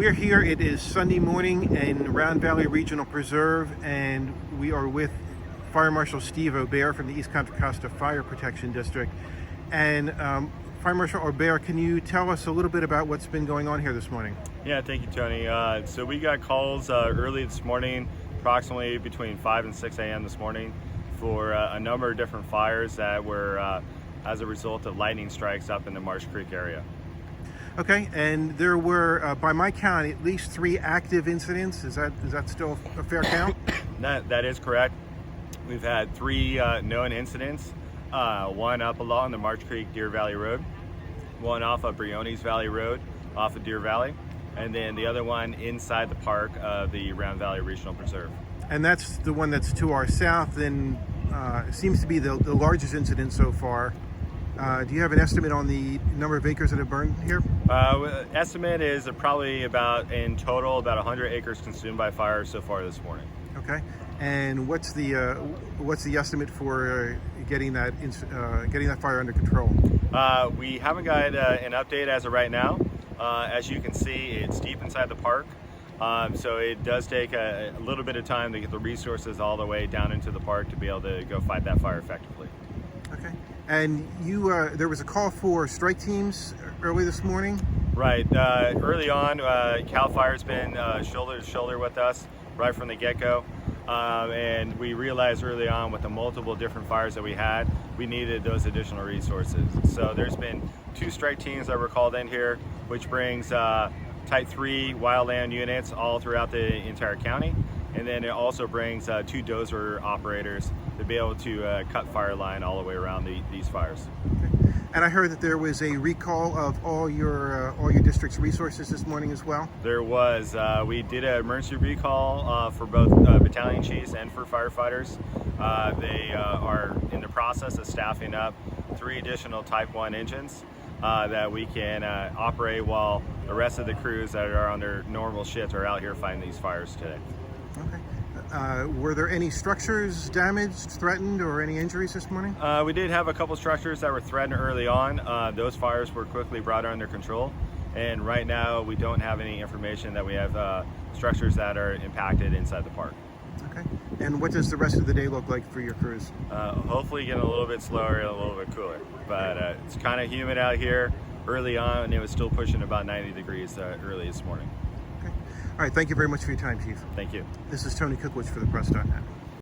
We're here, it is Sunday morning in Round Valley Regional Preserve, and we are with Fire Marshal Steve Aubert from the East Contra Costa Fire Protection District. And Fire Marshal Aubert, can you tell us a little bit about what's been going on here this morning? Yeah, thank you, Tony. So we got calls early this morning, approximately between 5 and 6 a.m. this morning, for a number of different fires that were as a result of lightning strikes up in the Marsh Creek area. Okay, and there were, by my count, at least 3 active incidents. Is that still a fair count? That is correct. We've had 3 known incidents. One up along the Marsh Creek Deer Valley Road, one off of Briones Valley Road off of Deer Valley, and then the other one inside the park of the Round Valley Regional Preserve. And that's the one that's to our south, and seems to be the largest incident so far. Do you have an estimate on the number of acres that have burned here? Estimate is probably in total about 100 acres consumed by fire so far this morning. Okay, and what's the estimate for getting that fire under control? We haven't got an update as of right now. As you can see, it's deep inside the park, so it does take a little bit of time to get the resources all the way down into the park to be able to go fight that fire effectively. Okay, and there was a call for strike teams early this morning? Right, early on, Calif has been shoulder to shoulder with us right from the get-go, and we realized early on with the multiple different fires that we had, we needed those additional resources. So there's been 2 strike teams that were called in here, which brings Type 3 wildland units all throughout the entire county, and then it also brings 2 dozer operators to be able to cut fire line all the way around these fires. Okay. And I heard that there was a recall of all your district's resources this morning as well? There was. We did an emergency recall for both battalion chiefs and for firefighters. They are in the process of staffing up 3 additional Type 1 engines that we can operate while the rest of the crews that are on their normal shifts are out here fighting these fires today. Okay. Were there any structures damaged, threatened, or any injuries this morning? We did have a couple structures that were threatened early on. Those fires were quickly brought under control, and right now we don't have any information that we have structures that are impacted inside the park. Okay. And what does the rest of the day look like for your crews? Hopefully getting a little bit slower and a little bit cooler, but it's kind of humid out here early on, and it was still pushing about 90 degrees early this morning. Okay. All right, thank you very much for your time, Chief. Thank you. This is Tony Cookwich for the Press.net.